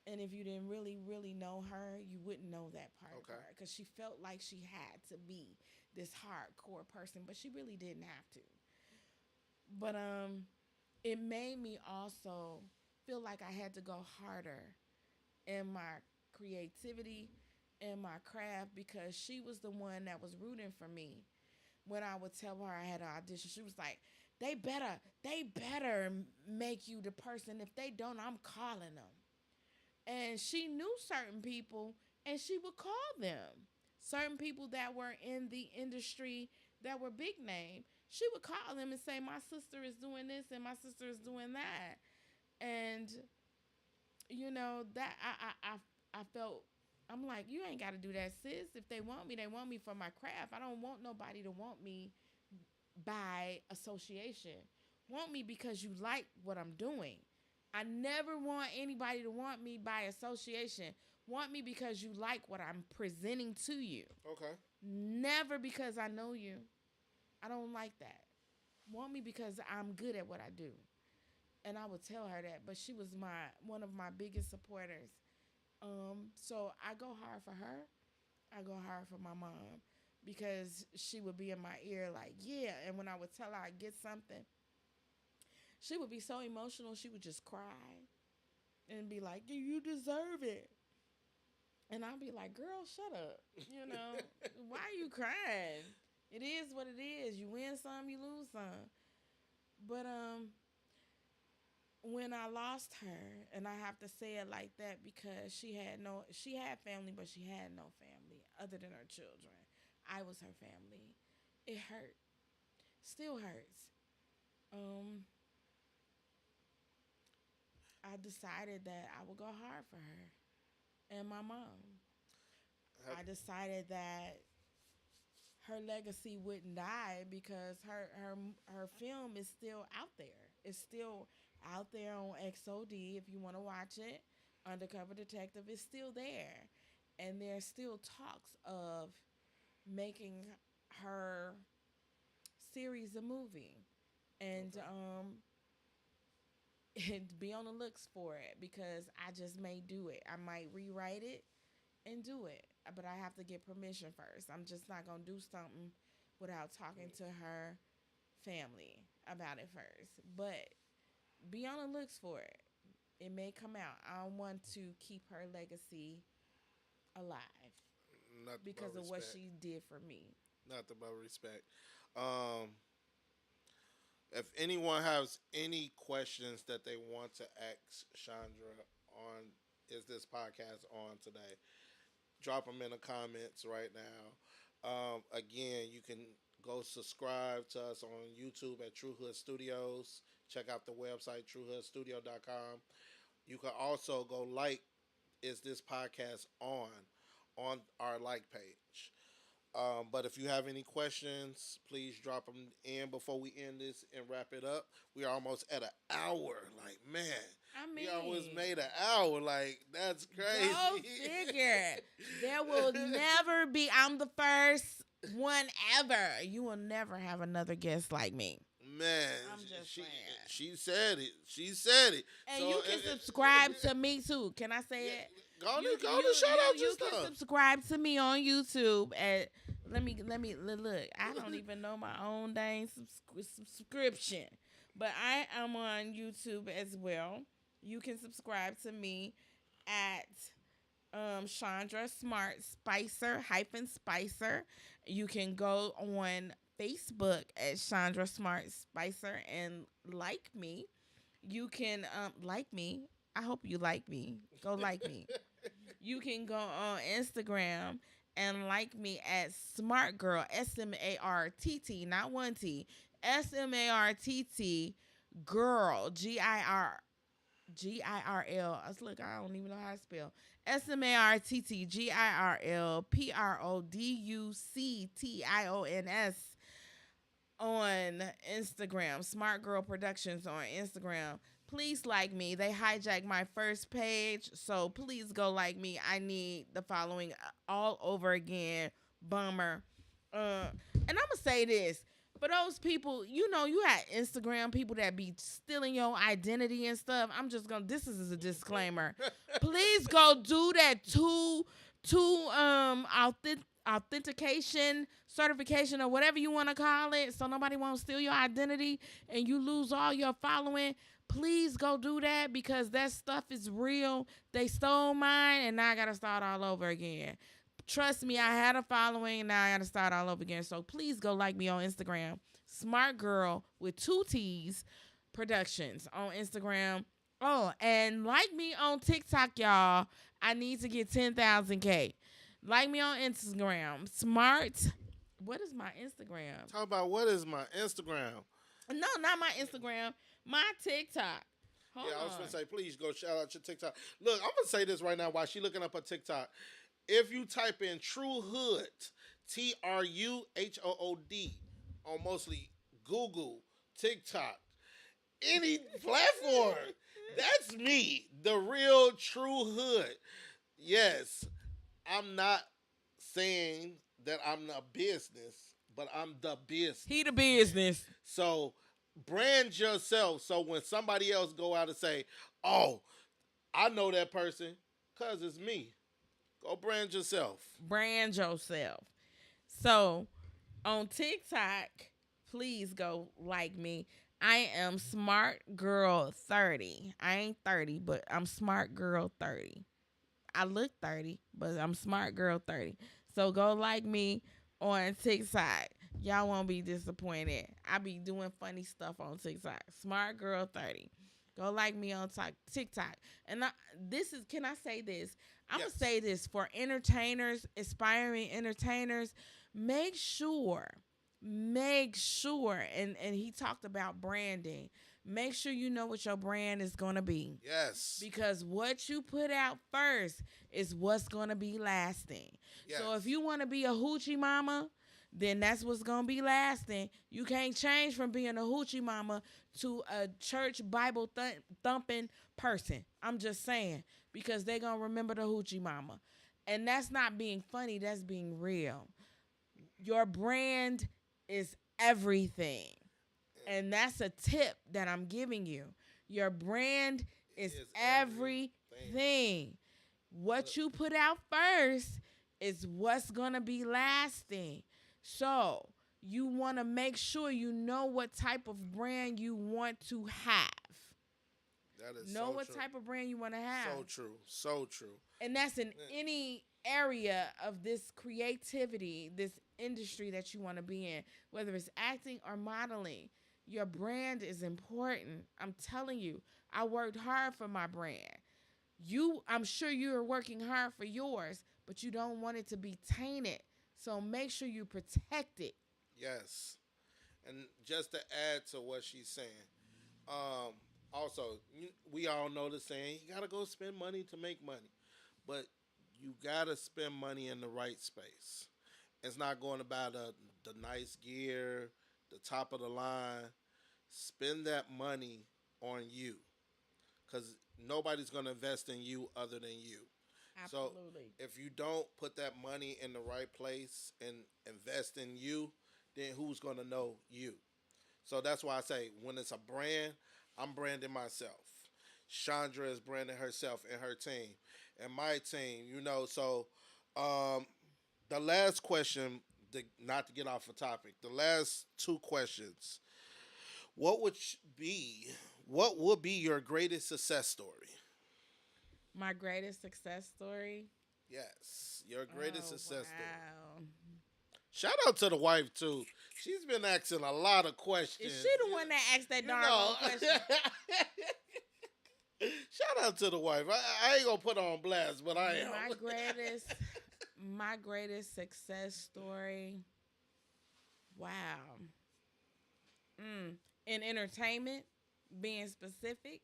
And if you didn't really, really know her, you wouldn't know that part of Okay. her, because she felt like she had to be this hardcore person, but she really didn't have to. But it made me also feel like I had to go harder in my creativity and my craft, because she was the one that was rooting for me. When I would tell her I had an audition, she was like, they better make you the person. If they don't, I'm calling them." And she knew certain people, and she would call them. Certain people that were in the industry that were big name, she would call them and say, "My sister is doing this and my sister is doing that." And that I felt, I'm like, "You ain't got to do that, sis. If they want me, they want me for my craft. I don't want nobody to want me by association. Want me because you like what I'm doing. I never want anybody to want me by association. Want me because you like what I'm presenting to you. Okay. Never because I know you. I don't like that. Want me because I'm good at what I do." And I would tell her that, but she was my one of my biggest supporters. So I go hard for her. I go hard for my mom, because she would be in my ear like, "Yeah." And when I would tell her I get something, she would be so emotional. She would just cry and be like, "You deserve it." And I'd be like, "Girl, shut up. Why are you crying? It is what it is. You win some, you lose some." But when I lost her, and I have to say it like that because she had family, but she had no family other than her children. I was her family. It hurt. Still hurts. Um, I decided that I would go hard for her and my mom. Have, I decided that her legacy wouldn't die because her film is still out there. It's still out there on XOD if you want to watch it. Undercover Detective is still there, and there's still talks of making her series a movie, and okay. be on the looks for it because I just may do it. I might rewrite it and do it. But I have to get permission first. I'm just not gonna do something without talking to her family about it first. But be on the looks for it. It may come out. I want to keep her legacy alive Nothing but because of what respect. she did for me. Nothing but respect. Um, if anyone has any questions that they want to ask Chandra on is this podcast on today, drop them in the comments right now. Again, you can go subscribe to us on YouTube at True Hood Studios. Check out the website truehoodstudio.com. You can also go like is this podcast on our like page. But if you have any questions, please drop them in before we end this and wrap it up. We are almost at an hour. Like, man, I we almost mean, made an hour. Like, that's go crazy. figure. There will never be. I'm the first one ever. You will never have another guest like me. Man, I'm just she saying. she said it. She said it. And So you can subscribe to me too. Can I say it? go to shout out your You can stuff. subscribe to me on YouTube at look. I don't even know my own dang subscription, but I am on YouTube as well. You can subscribe to me at Chandra Smart Spicer hyphen Spicer. You can go on Facebook at Chandra Smart Spicer and like me. You can like me. I hope you like me. Go like me. You can go on Instagram and like me at Smart Girl SMARTT, not one T, SMARTT Girl GIRL. Look, I don't even know how to spell. SMARTTGIRLPRODUCTIONS on Instagram. Smart Girl Productions on Instagram. Please like me. They hijacked my first page, so please go like me. I need the following all over again. Bummer. And I'm gonna say this for those people, you had Instagram people that be stealing your identity and stuff. I'm just gonna. This is a disclaimer. Please go do that authentication certification or whatever you want to call it, so nobody won't steal your identity and you lose all your following. Please go do that because that stuff is real. They stole mine and now I gotta start all over again. Trust me, I had a following and now I gotta start all over again. So please go like me on Instagram. Smart Girl with 2 T's Productions on Instagram. Oh, and like me on TikTok, y'all. I need to get 10,000K. Like me on Instagram. Smart. What is my Instagram? Talk about what is my Instagram. No, not my Instagram. My TikTok. Hold Yeah, I was on. gonna say, please go shout out your TikTok. Look, I'm gonna say this right now while she looking up her TikTok. If you type in True Hood, TRUHOOD, on mostly Google, TikTok, any platform, that's me, the real True Hood. Yes, I'm not saying that I'm a business, but I'm the business. He the business. So brand yourself. So when somebody else go out and say, "Oh, I know that person," cause it's me. Go brand yourself. Brand yourself. So on TikTok, please go like me. I am Smart Girl 30. I ain't 30, but I'm Smart Girl 30. I look 30, but I'm Smart Girl 30. So go like me on TikTok. Y'all won't be disappointed. I be doing funny stuff on TikTok. Smart Girl 30. Go like me on TikTok. And can I say this? I'm going to Yes. say this for entertainers, aspiring entertainers. make sure, make sure, and he talked about branding. Make sure you know what your brand is going to be, Yes. because what you put out first is what's going to be lasting. So if Yes. you want to be a hoochie mama, then that's what's going to be lasting. You can't change from being a hoochie mama to a church Bible thumping person. I'm just saying, because they're going to remember the hoochie mama. And that's not being funny, that's being real. Your brand is everything. And that's a tip that I'm giving you. Your brand is Is everything. everything. What you put out first is what's going to be lasting. So, you want to make sure you know what type of brand you want to have. That is Know so what true. type of brand you want to have. So true. So true. And that's in Yeah. any area of this creativity, this industry that you want to be in, whether it's acting or modeling. Your brand is important. I'm telling you, I worked hard for my brand. I'm sure you're working hard for yours, but you don't want it to be tainted. So make sure you protect it. Yes. And just to add to what she's saying, um, also, we all know the saying, you got to go spend money to make money. But you got to spend money in the right space. It's not going to buy the nice gear, the top of the line. Spend that money on you, because nobody's going to invest in you other than you. So Absolutely. if you don't put that money in the right place and invest in you, then who's going to know you? So that's why I say when it's a brand, I'm branding myself. Chandra is branding herself and her team and my team. So um, the last question, not to get off the topic, the last two questions. What would be what would be your greatest success story? My greatest success story. Yes, your greatest Oh, success story. wow. Shout out to the wife too. She's been asking a lot of questions. Is she the one that asked that You darn know. question? Shout out to the wife. I ain't gonna put her on blast, but I am. My greatest success story. Wow. In entertainment, being specific.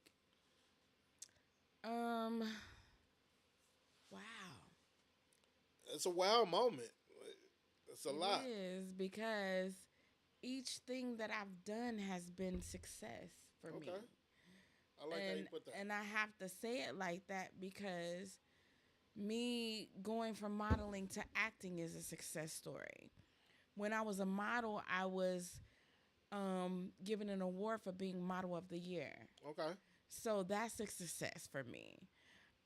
Um. Wow. It's a wild moment. It's a It lot. is because each thing that I've done has been success for me. Okay. I like how you And put that. and I have to say it like that because me going from modeling to acting is a success story. When I was a model, I was given an award for being model of the year. Okay. So that's a success for me.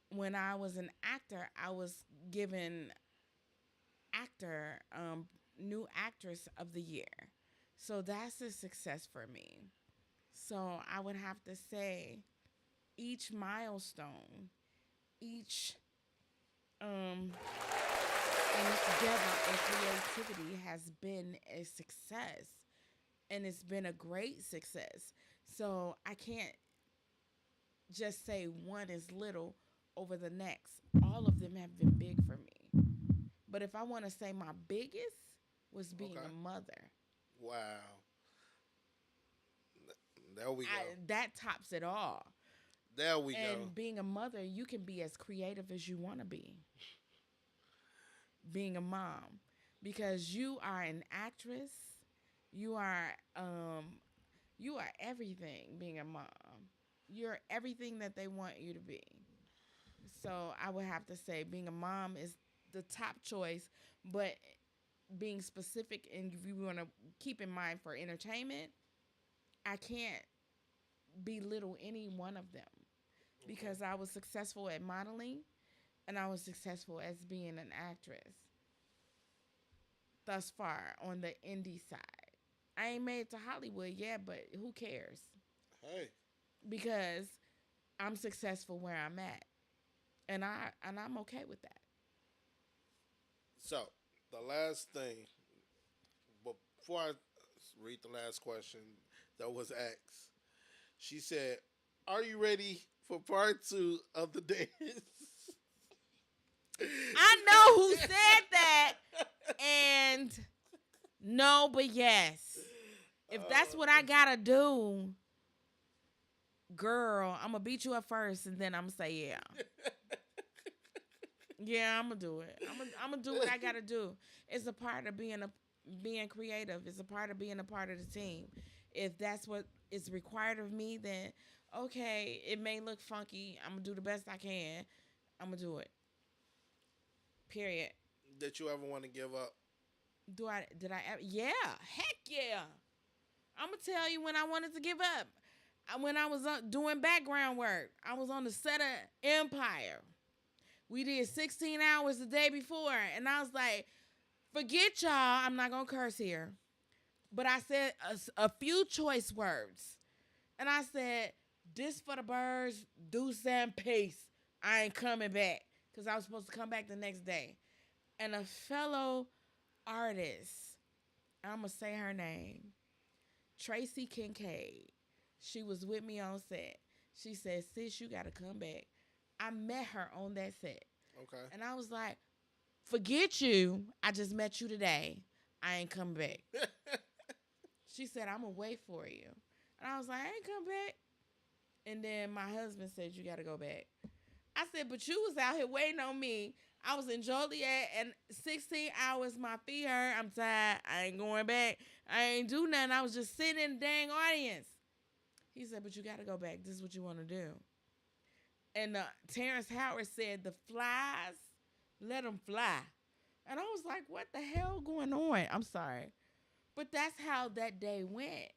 When I was an actor, I was given actor new actress of the year. So that's a success for me. So I would have to say each milestone, each endeavor and creativity has been a success, and it's been a great success. So I can't just say one is little over the next. All of them have been big for me. But if I want to say my biggest was being Okay. a mother. Wow. There we go. That tops it all. There we go. And being a mother, you can be as creative as you want to be. Being a mom, because you are an actress, you are you are everything. Being a mom, you're everything that they want you to be. So I would have to say being a mom is the top choice, but being specific and if you want to keep in mind for entertainment, I can't belittle any one of them Okay. because I was successful at modeling and I was successful as being an actress thus far on the indie side. I ain't made it to Hollywood yet, but who cares? Hey. Because I'm successful where I'm at. And I'm okay with that. So the last thing, before I read the last question that was asked, she said, "Are you ready for part two of the dance?" I know who said that, and no, but yes. If that's what I gotta do, girl, I'm gonna beat you up first, and then I'm gonna say yeah. Yeah, I'm gonna do it. I'm gonna do what I gotta do. It's a part of being creative. It's a part of being a part of the team. If that's what is required of me, then okay, it may look funky. I'm gonna do the best I can. I'm gonna do it. Period. That you ever want to give up? Do I? Did I ever? Yeah. Heck yeah. I'm gonna tell you when I wanted to give up. When I was doing background work, I was on the set of Empire. We did 16 hours the day before, and I was like, forget y'all. I'm not gonna curse here, but I said a few choice words, and I said, "This for the birds, deuce and peace. I ain't coming back," because I was supposed to come back the next day. And a fellow artist, I'm gonna say her name, Tracy Kincaid. She was with me on set. She said, "Sis, you gotta come back." I met her on that set. Okay. And I was like, forget you. I just met you today. I ain't coming back. She said, I'm going to wait for you. And I was like, I ain't come back. And then my husband said, you got to go back. I said, but you was out here waiting on me. I was in Joliet and 16 hours, my feet hurt. I'm tired. I ain't going back. I ain't do nothing. I was just sitting in the dang audience. He said, but you got to go back. This is what you want to do. And Terrence Howard said, the flies, let them fly. And I was like, what the hell going on? I'm sorry. But that's how that day went.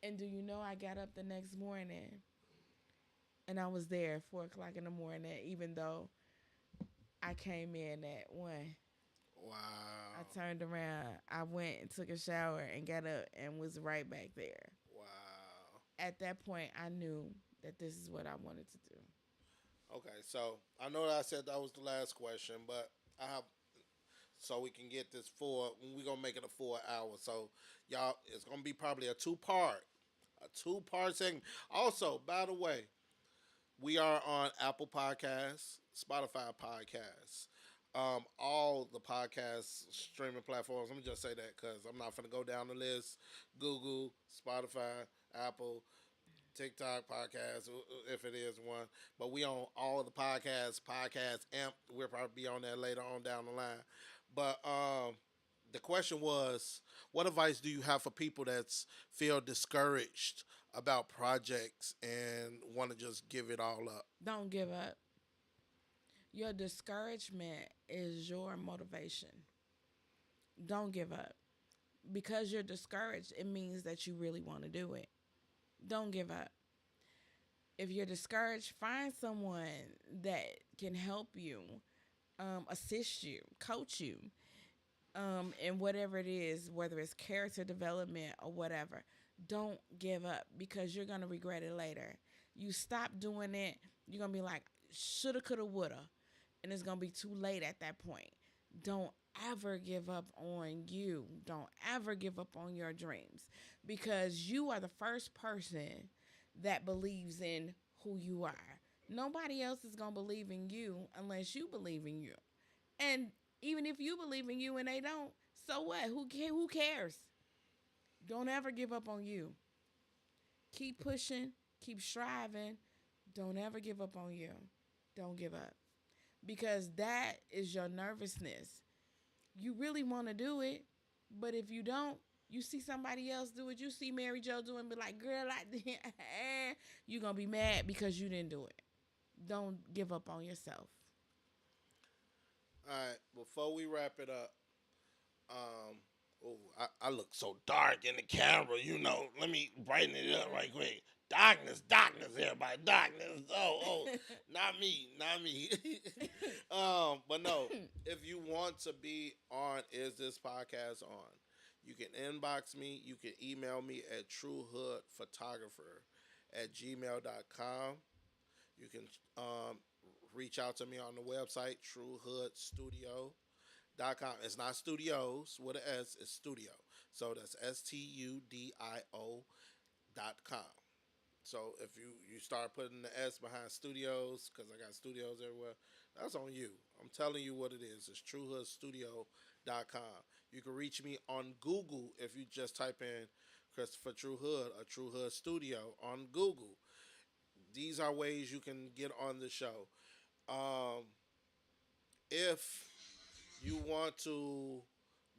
And do you know I got up the next morning and I was there at 4 o'clock in the morning, even though I came in at 1. Wow. I turned around, I went and took a shower and got up and was right back there. Wow. At that point, I knew that this is what I wanted to do. Okay, so I know that I said that was the last question, but I have so we can get this full. We're gonna make it a full hour. So y'all, it's gonna be probably a two part segment. Also, by the way, we are on Apple Podcasts, Spotify Podcasts, all the podcast streaming platforms. Let me just say that because I'm not gonna go down the list. Google, Spotify, Apple, TikTok podcast, if it is one. But we on all of the podcasts, podcast amp. We'll probably be on there later on down the line. But the question was, what advice do you have for people that feel discouraged about projects and want to just give it all up? Don't give up. Your discouragement is your motivation. Don't give up. Because you're discouraged, it means that you really want to do it. Don't give up. If you're discouraged, find someone that can help you, assist you, coach you, in whatever it is, whether it's character development or whatever. Don't give up because you're going to regret it later. You stop doing it, you're going to be like, shoulda, coulda, woulda. And it's going to be too late at that point. Don't ever give up on you. Don't ever give up on your dreams because you are the first person that believes in who you are. Nobody else is going to believe in you unless you believe in you. And even if you believe in you and they don't, so what? Who cares? Don't ever give up on you. Keep pushing, keep striving. Don't ever give up on you. Don't give up. Because that is your nervousness. You really want to do it, but if you don't, you see somebody else do it. You see Mary Jo do it and be like, girl, I did. You're going to be mad because you didn't do it. Don't give up on yourself. All right, before we wrap it up, um, oh, I look so dark in the camera. Let me brighten it up right quick. Darkness, darkness, everybody, darkness. Oh, not me, not me. But no, if you want to be on Is This Podcast On, you can inbox me. You can email me at truehoodphotographer@gmail.com. You can reach out to me on the website, truehoodstudio.com. It's not studios with an S, it's studio. So that's studio.com. So if you start putting the S behind studios, because I got studios everywhere, that's on you. I'm telling you what it is. It's truehoodstudio.com. You can reach me on Google if you just type in Christopher True Hood or True Hood Studio on Google. These are ways you can get on the show. Um, if you want to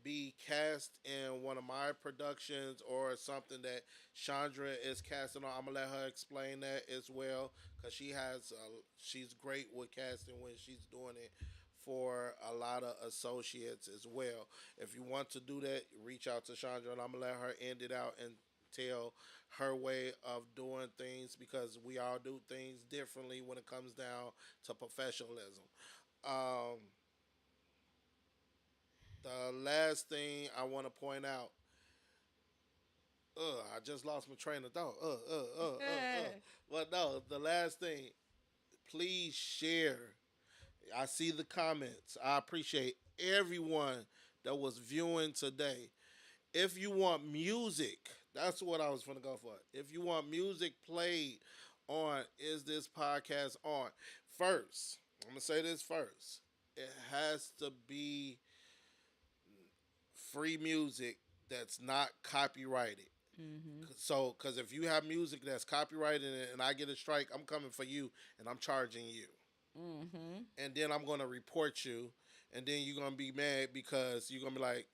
be cast in one of my productions or something that Chandra is casting on, I'm gonna let her explain that as well because she's great with casting when she's doing it for a lot of associates as well. If you want to do that, reach out to Chandra and I'm gonna let her end it out and tell her way of doing things because we all do things differently when it comes down to professionalism. Um, the last thing I want to point out, I just lost my train of thought. But no, the last thing, please share. I see the comments. I appreciate everyone that was viewing today. If you want music, that's what I was going to go for. If you want music played on Is This Podcast On? First, I'm going to say this first. It has to be free music that's not copyrighted. Mhm. So, because if you have music that's copyrighted and I get a strike, I'm coming for you and I'm charging you. Mhm. And then I'm going to report you. And then you're going to be mad because you're going to be like,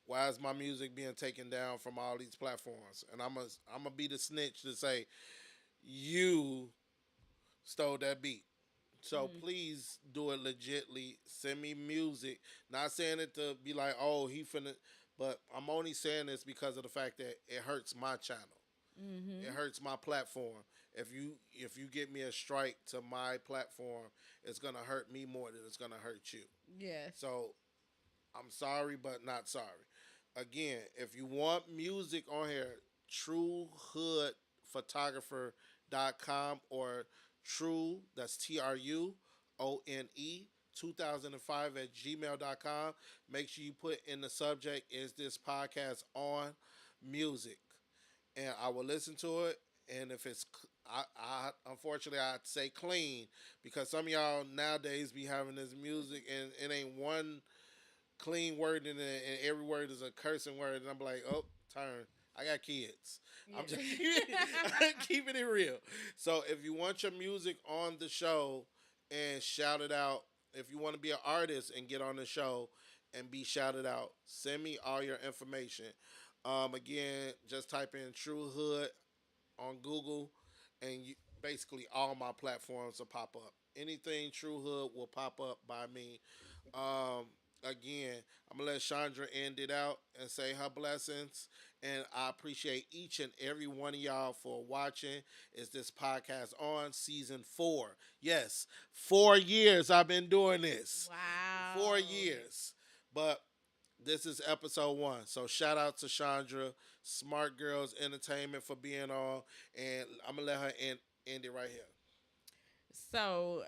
why is my music being taken down from all these platforms? And I'm gonna be the snitch to say, you stole that beat. So Mhm. please do it legitly. Send me music. Not saying it to be like, oh, he finna, but I'm only saying this because of the fact that it hurts my channel. It Mhm. hurts my platform. If you get me a strike to my platform, it's gonna hurt me more than it's gonna hurt you. Yes. So I'm sorry, but not sorry. Again, if you want music on here, truehoodphotographer.com or true, that's TRUONE 2005 at gmail.com. Make sure you put in the subject, is this podcast on music? And I will listen to it. And if it's, I unfortunately I'd say clean because some of y'all nowadays be having this music and it ain't one clean word in it, and every word is a cursing word, and I'm like, oh, turn. I got kids. I'm just Yeah. keeping it real. So if you want your music on the show and shout it out, if you want to be an artist and get on the show and be shouted out, send me all your information. Again, just type in True Hood on Google, and basically all my platforms will pop up. Anything True Hood will pop up by me. Again, I'm gonna let Chandra end it out and say her blessings. And I appreciate each and every one of y'all for watching. Is this podcast on season 4? Yes, 4 years I've been doing this. Four Wow. years. But this is episode 1. So shout out to Chandra, Smart Girls Entertainment for being on. And I'm gonna let her end it right here. So,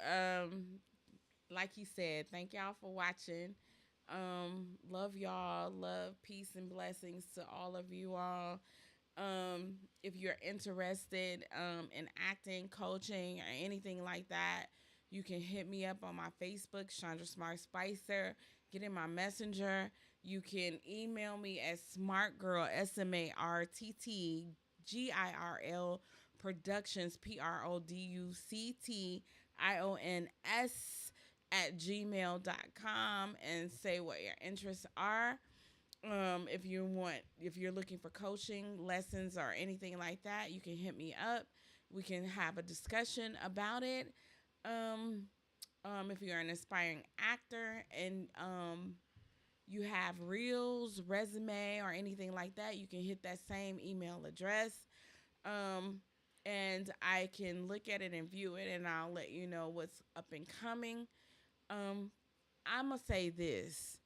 like you said, thank y'all for watching. Love y'all. Love, peace, and blessings to all of you all. If you're interested in acting, coaching, or anything like that, you can hit me up on my Facebook, Chandra Smart Spicer. Get in my messenger. You can email me at smartgirl, SMARTTGIRL Productions, PRODUCTIONS at gmail.com and say what your interests are. If you're looking for coaching lessons or anything like that, you can hit me up. We can have a discussion about it. Um, if you're an aspiring actor and you have reels, resume, or anything like that, you can hit that same email address. Um, and I can look at it and view it, and I'll let you know what's up and coming. Um, I'm gonna say this: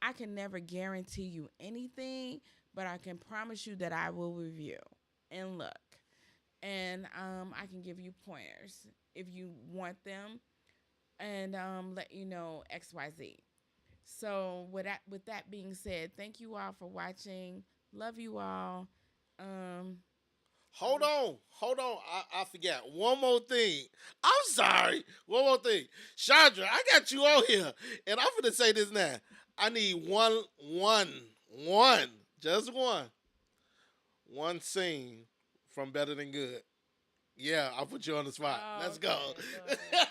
I can never guarantee you anything, but I can promise you that I will review and look, and I can give you pointers if you want them, and let you know XYZ. So with that being said, thank you all for watching. Love you all. Um, Hold on. I forgot one more thing. I'm sorry. One more thing, Chandra. I got you on here, and I'm gonna say this now. I need one, just one scene from Better Than Good. Yeah, I'll put you on the spot. Oh, Let's go. okay, go ahead.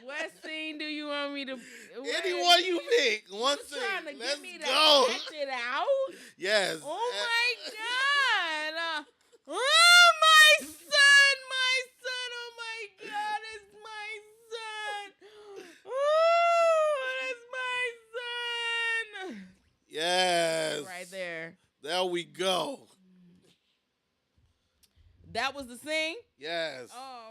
What scene do you want me to? Anyone you pick, one You scene. trying to Let's get me to go. act it out? Yes. Oh my God! Oh my son, my son! Oh my God, it's my son! Oh, that's my son! Yes. Right there. There we go. That was the scene. Yes. Oh,